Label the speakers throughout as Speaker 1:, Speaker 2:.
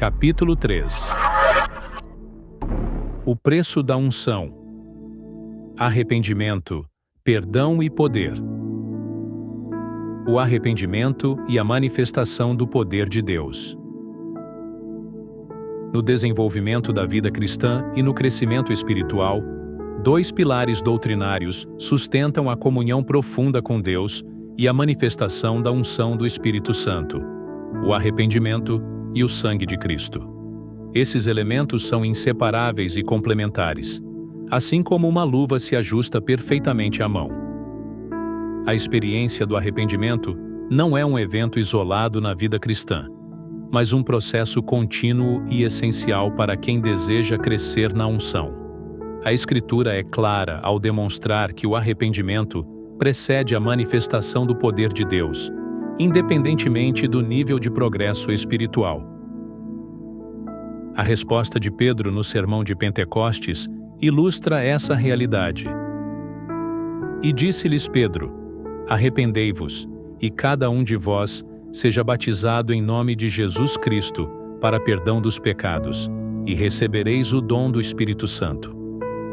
Speaker 1: Capítulo 3. O preço da unção. Arrependimento, perdão e poder. O arrependimento e a manifestação do poder de Deus. No desenvolvimento da vida cristã e no crescimento espiritual, dois pilares doutrinários sustentam a comunhão profunda com Deus e a manifestação da unção do Espírito Santo, o arrependimento e o sangue de Cristo. Esses elementos são inseparáveis e complementares, assim como uma luva se ajusta perfeitamente à mão. A experiência do arrependimento não é um evento isolado na vida cristã, mas um processo contínuo e essencial para quem deseja crescer na unção. A Escritura é clara ao demonstrar que o arrependimento precede a manifestação do poder de Deus, independentemente do nível de progresso espiritual. A resposta de Pedro no Sermão de Pentecostes ilustra essa realidade. E disse-lhes Pedro: Arrependei-vos, e cada um de vós seja batizado em nome de Jesus Cristo, para perdão dos pecados, e recebereis o dom do Espírito Santo.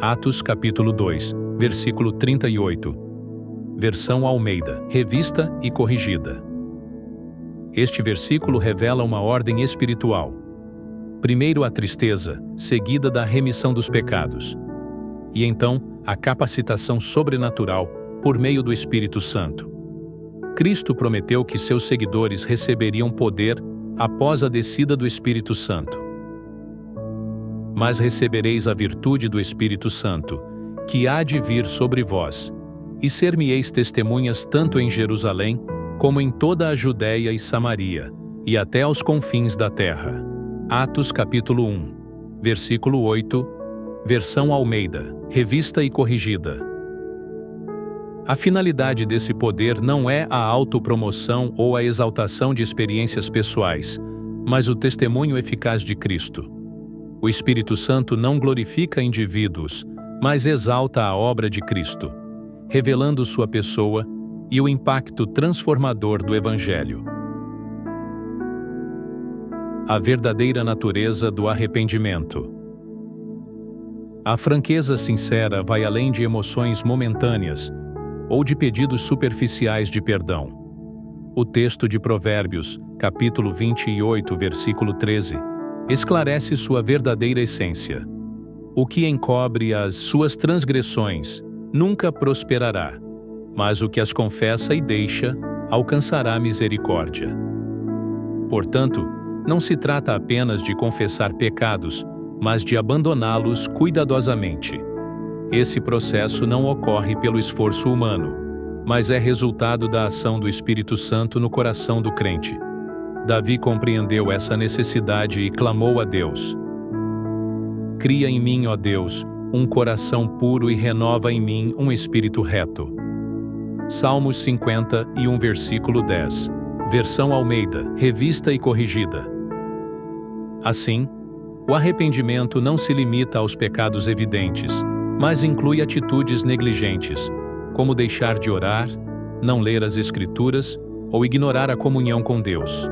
Speaker 1: Atos capítulo 2, versículo 38. Versão Almeida, revista e corrigida. Este versículo revela uma ordem espiritual. Primeiro a tristeza, seguida da remissão dos pecados. E então, a capacitação sobrenatural por meio do Espírito Santo. Cristo prometeu que seus seguidores receberiam poder após a descida do Espírito Santo. Mas recebereis a virtude do Espírito Santo, que há de vir sobre vós, e ser-me-eis testemunhas tanto em Jerusalém, como em toda a Judéia e Samaria, e até aos confins da terra. Atos capítulo 1, versículo 8, versão Almeida, revista e corrigida. A finalidade desse poder não é a autopromoção ou a exaltação de experiências pessoais, mas o testemunho eficaz de Cristo. O Espírito Santo não glorifica indivíduos, mas exalta a obra de Cristo, revelando sua pessoa e o impacto transformador do Evangelho. A verdadeira natureza do arrependimento. A franqueza sincera vai além de emoções momentâneas ou de pedidos superficiais de perdão. O texto de Provérbios, capítulo 28, versículo 13, esclarece sua verdadeira essência. O que encobre as suas transgressões nunca prosperará, mas o que as confessa e deixa alcançará misericórdia. Portanto, não se trata apenas de confessar pecados, mas de abandoná-los cuidadosamente. Esse processo não ocorre pelo esforço humano, mas é resultado da ação do Espírito Santo no coração do crente. Davi compreendeu essa necessidade e clamou a Deus: Cria em mim, ó Deus, um coração puro e renova em mim um espírito reto. Salmos 51, versículo 10. Versão Almeida, revista e corrigida. Assim, o arrependimento não se limita aos pecados evidentes, mas inclui atitudes negligentes, como deixar de orar, não ler as Escrituras ou ignorar a comunhão com Deus.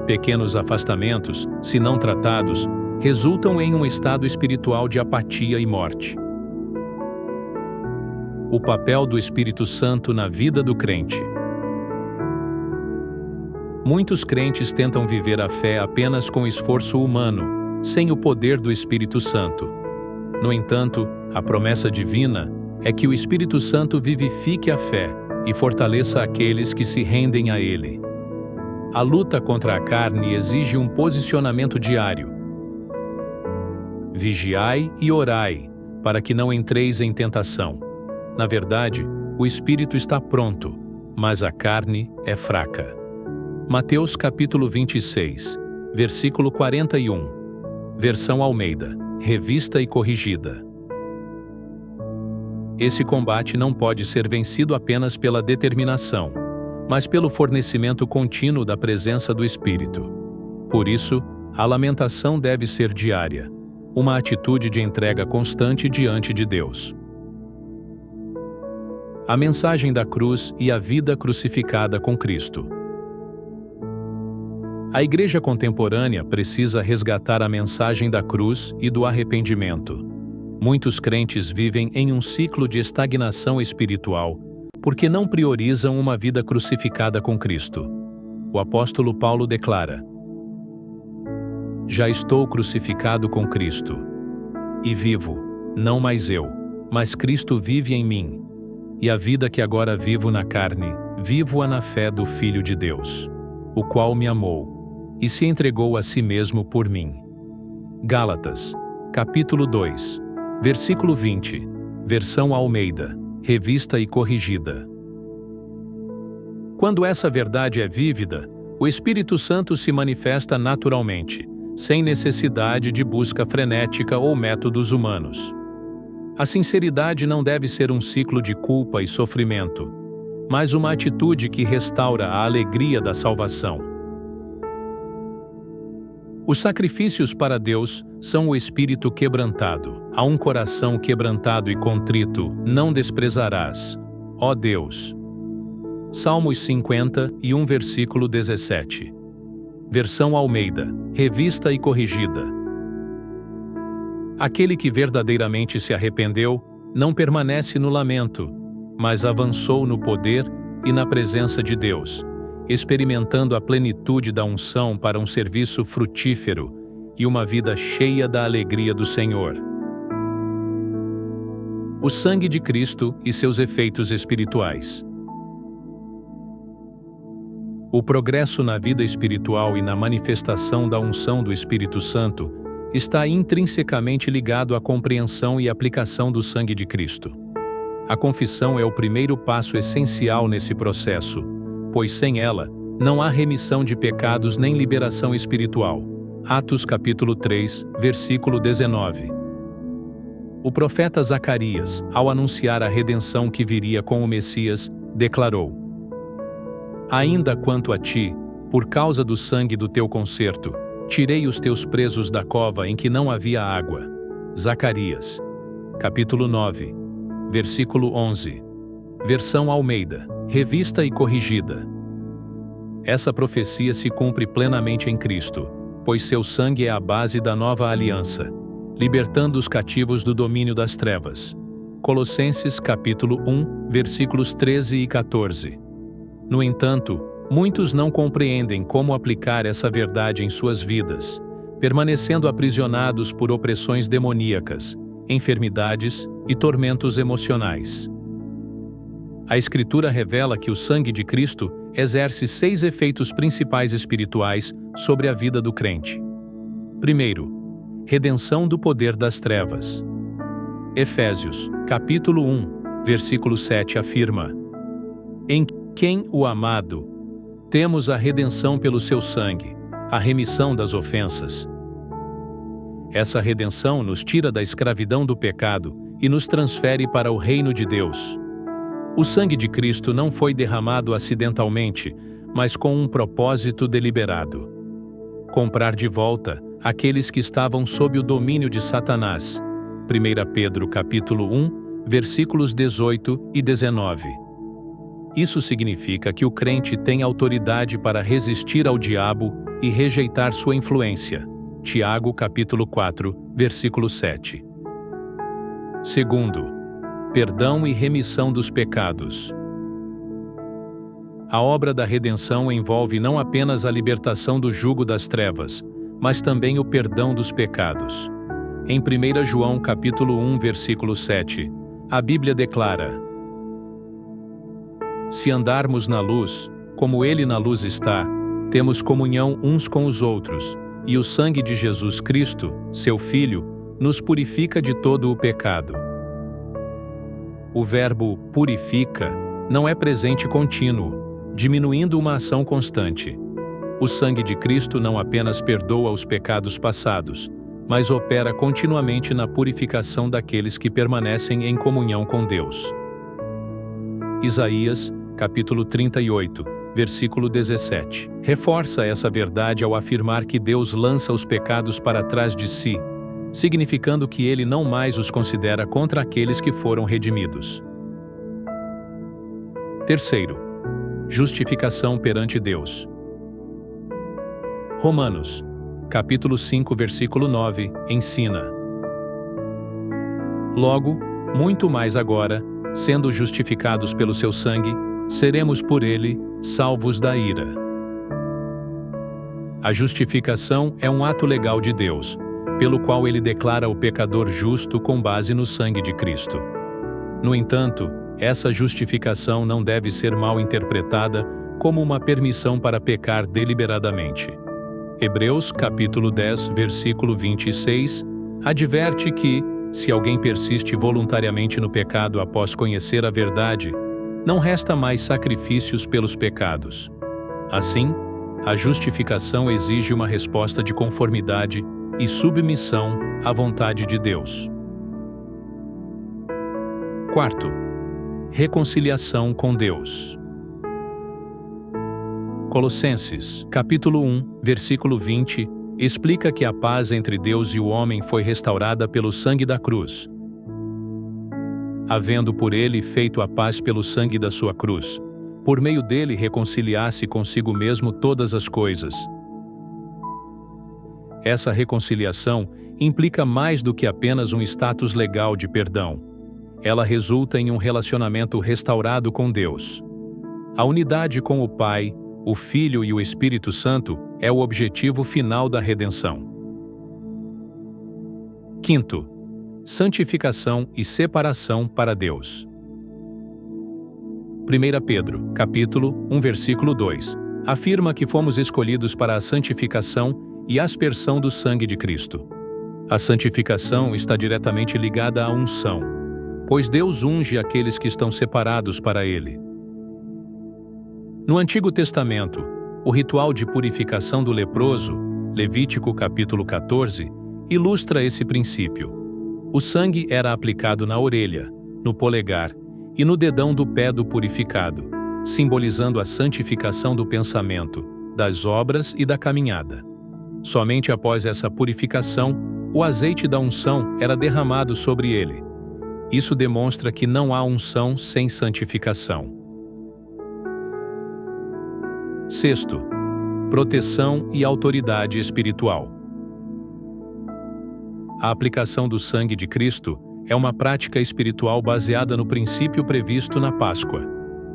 Speaker 1: Pequenos afastamentos, se não tratados, resultam em um estado espiritual de apatia e morte. O papel do Espírito Santo na vida do crente. Muitos crentes tentam viver a fé apenas com esforço humano, sem o poder do Espírito Santo. No entanto, a promessa divina é que o Espírito Santo vivifique a fé e fortaleça aqueles que se rendem a Ele. A luta contra a carne exige um posicionamento diário. Vigiai e orai, para que não entreis em tentação. Na verdade, o Espírito está pronto, mas a carne é fraca. Mateus capítulo 26, versículo 41. Versão Almeida, revista e corrigida. Esse combate não pode ser vencido apenas pela determinação, mas pelo fornecimento contínuo da presença do Espírito. Por isso, a lamentação deve ser diária, uma atitude de entrega constante diante de Deus. A mensagem da cruz e a vida crucificada com Cristo. A Igreja contemporânea precisa resgatar a mensagem da cruz e do arrependimento. Muitos crentes vivem em um ciclo de estagnação espiritual porque não priorizam uma vida crucificada com Cristo. O apóstolo Paulo declara: Já estou crucificado com Cristo. E vivo, não mais eu, mas Cristo vive em mim. E a vida que agora vivo na carne, vivo-a na fé do Filho de Deus, o qual me amou e se entregou a si mesmo por mim. Gálatas, capítulo 2, versículo 20, versão Almeida, revista e corrigida. Quando essa verdade é vívida, o Espírito Santo se manifesta naturalmente, sem necessidade de busca frenética ou métodos humanos. A sinceridade não deve ser um ciclo de culpa e sofrimento, mas uma atitude que restaura a alegria da salvação. Os sacrifícios para Deus são o espírito quebrantado. A um coração quebrantado e contrito não desprezarás, ó Deus. Salmos 51, versículo 17. Versão Almeida, revista e corrigida. Aquele que verdadeiramente se arrependeu não permanece no lamento, mas avançou no poder e na presença de Deus, experimentando a plenitude da unção para um serviço frutífero e uma vida cheia da alegria do Senhor. O sangue de Cristo e seus efeitos espirituais. O progresso na vida espiritual e na manifestação da unção do Espírito Santo está intrinsecamente ligado à compreensão e aplicação do sangue de Cristo. A confissão é o primeiro passo essencial nesse processo, pois sem ela, não há remissão de pecados nem liberação espiritual. Atos capítulo 3, versículo 19. O profeta Zacarias, ao anunciar a redenção que viria com o Messias, declarou: Ainda quanto a ti, por causa do sangue do teu concerto, tirei os teus presos da cova em que não havia água. Zacarias, capítulo 9, versículo 11. Versão Almeida, revista e corrigida. Essa profecia se cumpre plenamente em Cristo, pois seu sangue é a base da nova aliança, libertando os cativos do domínio das trevas. Colossenses capítulo 1, versículos 13 e 14. No entanto, muitos não compreendem como aplicar essa verdade em suas vidas, permanecendo aprisionados por opressões demoníacas, enfermidades e tormentos emocionais. A Escritura revela que o sangue de Cristo exerce 6 efeitos principais espirituais sobre a vida do crente. Primeiro, redenção do poder das trevas. Efésios, capítulo 1, versículo 7 afirma: Em quem o amado temos a redenção pelo seu sangue, a remissão das ofensas. Essa redenção nos tira da escravidão do pecado e nos transfere para o reino de Deus. O sangue de Cristo não foi derramado acidentalmente, mas com um propósito deliberado: comprar de volta aqueles que estavam sob o domínio de Satanás. 1 Pedro capítulo 1, versículos 18 e 19. Isso significa que o crente tem autoridade para resistir ao diabo e rejeitar sua influência. Tiago capítulo 4, versículo 7. Segundo, perdão e remissão dos pecados. A obra da redenção envolve não apenas a libertação do jugo das trevas, mas também o perdão dos pecados. Em 1 João capítulo 1, versículo 7, a Bíblia declara: Se andarmos na luz, como Ele na luz está, temos comunhão uns com os outros, e o sangue de Jesus Cristo, seu Filho, nos purifica de todo o pecado. O verbo purifica não é presente contínuo, diminuindo uma ação constante. O sangue de Cristo não apenas perdoa os pecados passados, mas opera continuamente na purificação daqueles que permanecem em comunhão com Deus. Isaías, capítulo 38, versículo 17, reforça essa verdade ao afirmar que Deus lança os pecados para trás de si, significando que Ele não mais os considera contra aqueles que foram redimidos. Terceiro, justificação perante Deus. Romanos, capítulo 5, versículo 9, ensina: Logo, muito mais agora, sendo justificados pelo seu sangue, seremos por ele salvos da ira. A justificação é um ato legal de Deus, pelo qual ele declara o pecador justo com base no sangue de Cristo. No entanto, essa justificação não deve ser mal interpretada como uma permissão para pecar deliberadamente. Hebreus capítulo 10, versículo 26, adverte que, se alguém persiste voluntariamente no pecado após conhecer a verdade, não resta mais sacrifícios pelos pecados. Assim, a justificação exige uma resposta de conformidade e submissão à vontade de Deus. Quarto, reconciliação com Deus. Colossenses, capítulo 1, versículo 20, explica que a paz entre Deus e o homem foi restaurada pelo sangue da cruz. Havendo por ele feito a paz pelo sangue da sua cruz, por meio dele reconciliasse consigo mesmo todas as coisas. Essa reconciliação implica mais do que apenas um status legal de perdão. Ela resulta em um relacionamento restaurado com Deus. A unidade com o Pai, o Filho e o Espírito Santo é o objetivo final da redenção. Quinto, santificação e separação para Deus. 1 Pedro, capítulo 1, versículo 2, afirma que fomos escolhidos para a santificação e aspersão do sangue de Cristo. A santificação está diretamente ligada à unção, pois Deus unge aqueles que estão separados para Ele. No Antigo Testamento, o ritual de purificação do leproso, Levítico capítulo 14, ilustra esse princípio. O sangue era aplicado na orelha, no polegar e no dedão do pé do purificado, simbolizando a santificação do pensamento, das obras e da caminhada. Somente após essa purificação, o azeite da unção era derramado sobre ele. Isso demonstra que não há unção sem santificação. Sexto, proteção e autoridade espiritual. A aplicação do sangue de Cristo é uma prática espiritual baseada no princípio previsto na Páscoa.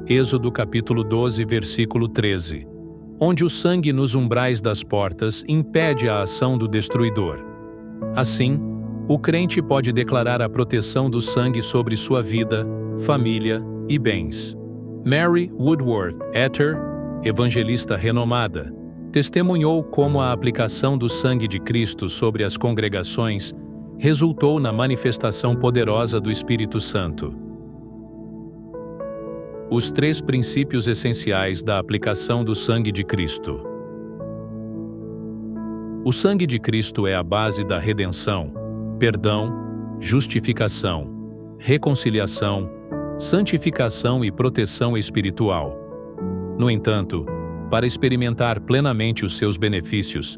Speaker 1: Êxodo capítulo 12, versículo 13, onde o sangue nos umbrais das portas impede a ação do destruidor. Assim, o crente pode declarar a proteção do sangue sobre sua vida, família e bens. Mary Woodworth Etter, evangelista renomada, testemunhou como a aplicação do sangue de Cristo sobre as congregações resultou na manifestação poderosa do Espírito Santo. Os três princípios essenciais da aplicação do sangue de Cristo. O sangue de Cristo é a base da redenção, perdão, justificação, reconciliação, santificação e proteção espiritual. No entanto, para experimentar plenamente os seus benefícios,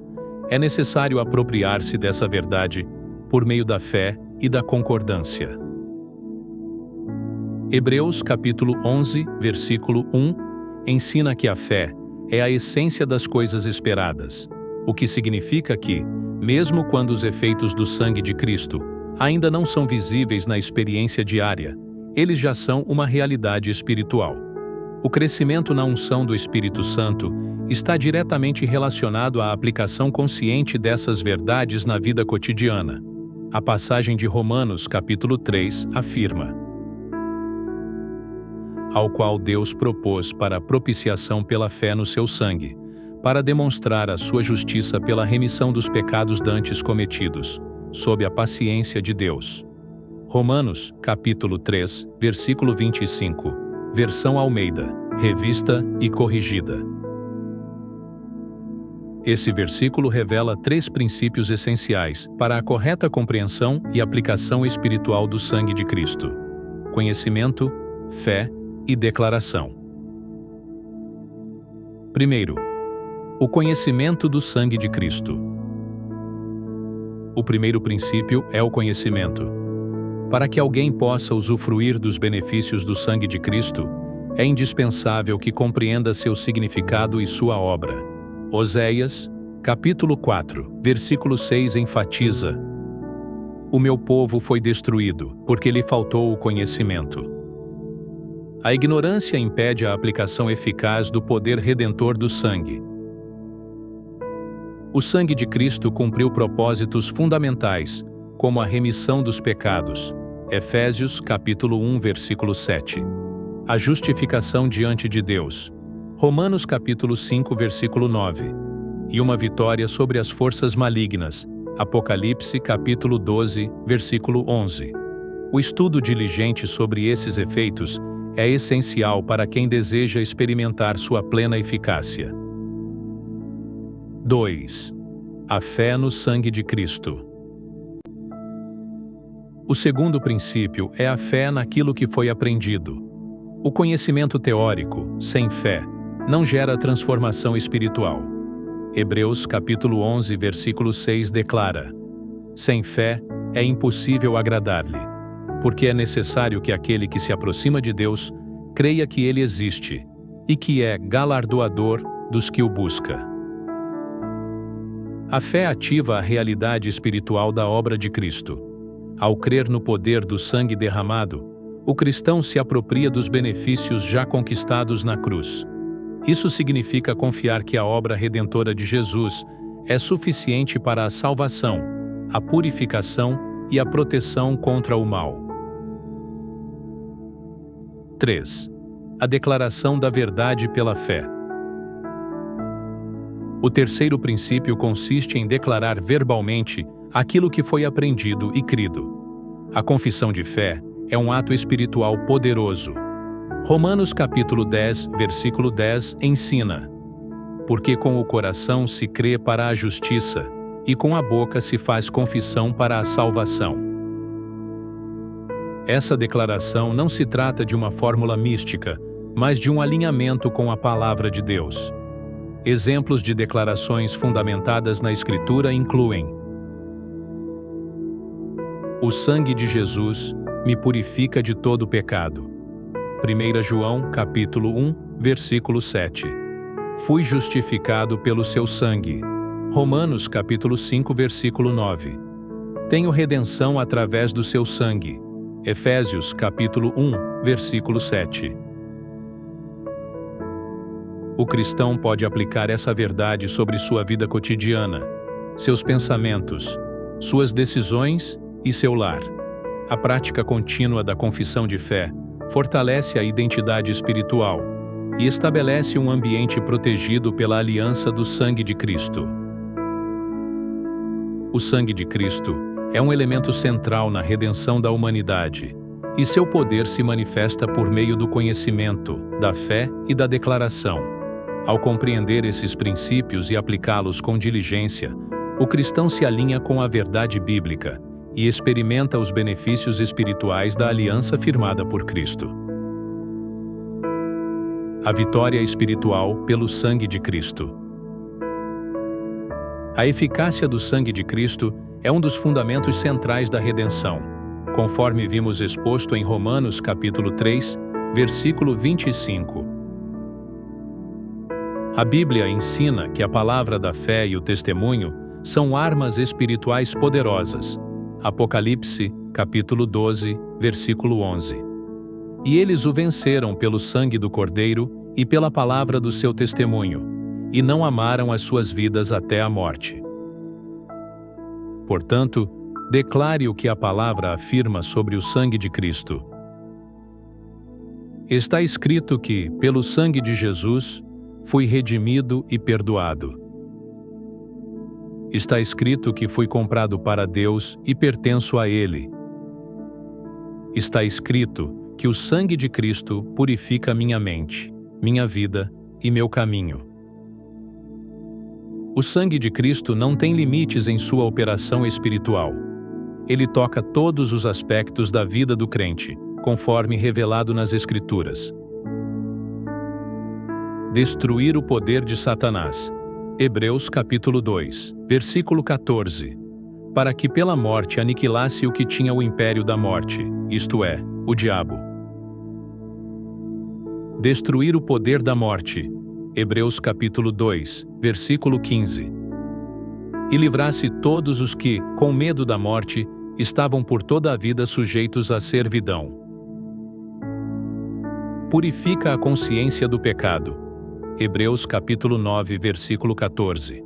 Speaker 1: é necessário apropriar-se dessa verdade por meio da fé e da concordância. Hebreus capítulo 11, versículo 1, ensina que a fé é a essência das coisas esperadas, o que significa que, mesmo quando os efeitos do sangue de Cristo ainda não são visíveis na experiência diária, eles já são uma realidade espiritual. O crescimento na unção do Espírito Santo está diretamente relacionado à aplicação consciente dessas verdades na vida cotidiana. A passagem de Romanos capítulo 3 afirma: ao qual Deus propôs para a propiciação pela fé no seu sangue, para demonstrar a sua justiça pela remissão dos pecados dantes cometidos, sob a paciência de Deus. Romanos capítulo 3, versículo 25. Versão Almeida, revista e corrigida. Esse versículo revela três princípios essenciais para a correta compreensão e aplicação espiritual do sangue de Cristo: conhecimento, fé e declaração. Primeiro, o conhecimento do sangue de Cristo. O primeiro princípio é o conhecimento. Para que alguém possa usufruir dos benefícios do sangue de Cristo, é indispensável que compreenda seu significado e sua obra. Oséias, capítulo 4, versículo 6 enfatiza: o meu povo foi destruído, porque lhe faltou o conhecimento. A ignorância impede a aplicação eficaz do poder redentor do sangue. O sangue de Cristo cumpriu propósitos fundamentais, como a remissão dos pecados, Efésios capítulo 1, versículo 7. A justificação diante de Deus, Romanos capítulo 5, versículo 9. E uma vitória sobre as forças malignas, Apocalipse capítulo 12, versículo 11. O estudo diligente sobre esses efeitos é essencial para quem deseja experimentar sua plena eficácia. 2. A fé no sangue de Cristo. O segundo princípio é a fé naquilo que foi aprendido. O conhecimento teórico, sem fé, não gera transformação espiritual. Hebreus capítulo 11, versículo 6 declara: sem fé é impossível agradar-lhe, porque é necessário que aquele que se aproxima de Deus creia que ele existe e que é galardoador dos que o busca. A fé ativa a realidade espiritual da obra de Cristo. Ao crer no poder do sangue derramado, o cristão se apropria dos benefícios já conquistados na cruz. Isso significa confiar que a obra redentora de Jesus é suficiente para a salvação, a purificação e a proteção contra o mal. 3. A declaração da verdade pela fé. O terceiro princípio consiste em declarar verbalmente aquilo que foi aprendido e crido. A confissão de fé é um ato espiritual poderoso. Romanos capítulo 10, versículo 10 ensina: porque com o coração se crê para a justiça, e com a boca se faz confissão para a salvação. Essa declaração não se trata de uma fórmula mística, mas de um alinhamento com a palavra de Deus. Exemplos de declarações fundamentadas na Escritura incluem: o sangue de Jesus me purifica de todo pecado. 1 João capítulo 1, versículo 7. Fui justificado pelo seu sangue. Romanos capítulo 5, versículo 9. Tenho redenção através do seu sangue. Efésios capítulo 1, versículo 7. O cristão pode aplicar essa verdade sobre sua vida cotidiana, seus pensamentos, suas decisões e seu lar. A prática contínua da confissão de fé fortalece a identidade espiritual e estabelece um ambiente protegido pela aliança do sangue de Cristo. O sangue de Cristo é um elemento central na redenção da humanidade, e seu poder se manifesta por meio do conhecimento, da fé e da declaração. Ao compreender esses princípios e aplicá-los com diligência, o cristão se alinha com a verdade bíblica e experimenta os benefícios espirituais da aliança firmada por Cristo. A vitória espiritual pelo sangue de Cristo. A eficácia do sangue de Cristo é um dos fundamentos centrais da redenção, conforme vimos exposto em Romanos capítulo 3, versículo 25. A Bíblia ensina que a palavra da fé e o testemunho são armas espirituais poderosas. Apocalipse, capítulo 12, versículo 11. E eles o venceram pelo sangue do Cordeiro e pela palavra do seu testemunho, e não amaram as suas vidas até a morte. Portanto, declare o que a palavra afirma sobre o sangue de Cristo. Está escrito que, pelo sangue de Jesus, fui redimido e perdoado. Está escrito que fui comprado para Deus e pertenço a Ele. Está escrito que o sangue de Cristo purifica minha mente, minha vida e meu caminho. O sangue de Cristo não tem limites em sua operação espiritual. Ele toca todos os aspectos da vida do crente, conforme revelado nas Escrituras. Destruir o poder de Satanás. Hebreus capítulo 2, versículo 14. Para que pela morte aniquilasse o que tinha o império da morte, isto é, o diabo. Destruir o poder da morte. Hebreus capítulo 2, versículo 15. e livrasse todos os que, com medo da morte, estavam por toda a vida sujeitos à servidão. Purifica a consciência do pecado. Hebreus capítulo 9, versículo 14.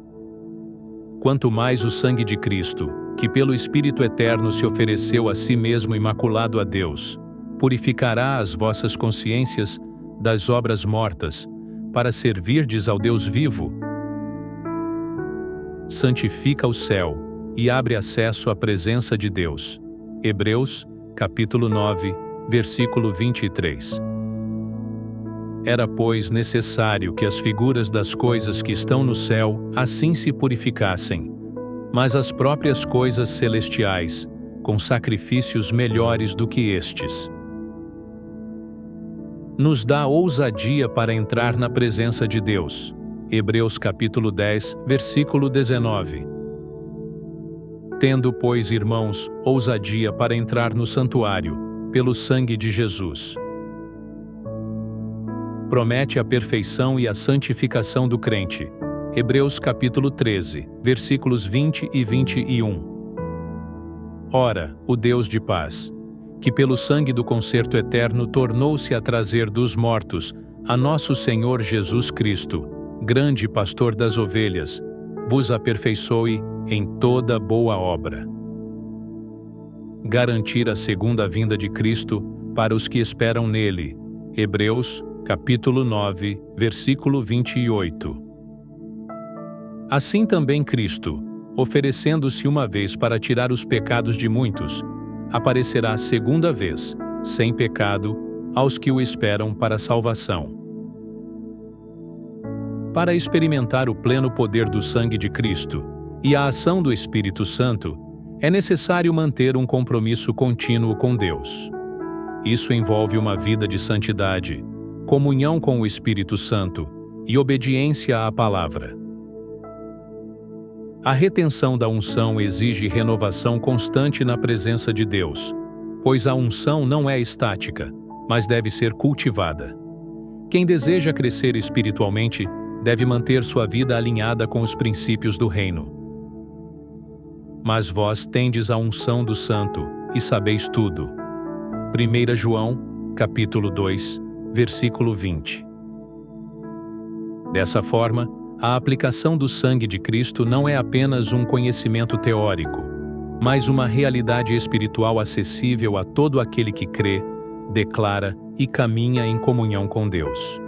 Speaker 1: Quanto mais o sangue de Cristo, que pelo Espírito Eterno se ofereceu a si mesmo imaculado a Deus, purificará as vossas consciências das obras mortas, para servirdes ao Deus vivo. Santifica o céu e abre acesso à presença de Deus. Hebreus, capítulo 9, versículo 23. Era, pois, necessário que as figuras das coisas que estão no céu assim se purificassem, mas as próprias coisas celestiais, com sacrifícios melhores do que estes. Nos dá ousadia para entrar na presença de Deus. Hebreus capítulo 10, versículo 19. Tendo, pois, irmãos, ousadia para entrar no santuário, pelo sangue de Jesus. Promete a perfeição e a santificação do crente. Hebreus capítulo 13, versículos 20 e 21. Ora, o Deus de paz, que pelo sangue do concerto eterno tornou-se a trazer dos mortos a nosso Senhor Jesus Cristo, grande pastor das ovelhas, vos aperfeiçoe em toda boa obra. Garantir a segunda vinda de Cristo para os que esperam nele. Hebreus capítulo 9, versículo 28. Assim também Cristo, oferecendo-se uma vez para tirar os pecados de muitos, aparecerá segunda vez, sem pecado, aos que o esperam para a salvação. Para experimentar o pleno poder do sangue de Cristo e a ação do Espírito Santo, é necessário manter um compromisso contínuo com Deus. Isso envolve uma vida de santidade, comunhão com o Espírito Santo e obediência à palavra. A retenção da unção exige renovação constante na presença de Deus, pois a unção não é estática, mas deve ser cultivada. Quem deseja crescer espiritualmente deve manter sua vida alinhada com os princípios do reino. Mas vós tendes a unção do Santo e sabeis tudo. 1 João, capítulo 2, versículo 20. Dessa forma, a aplicação do sangue de Cristo não é apenas um conhecimento teórico, mas uma realidade espiritual acessível a todo aquele que crê, declara e caminha em comunhão com Deus.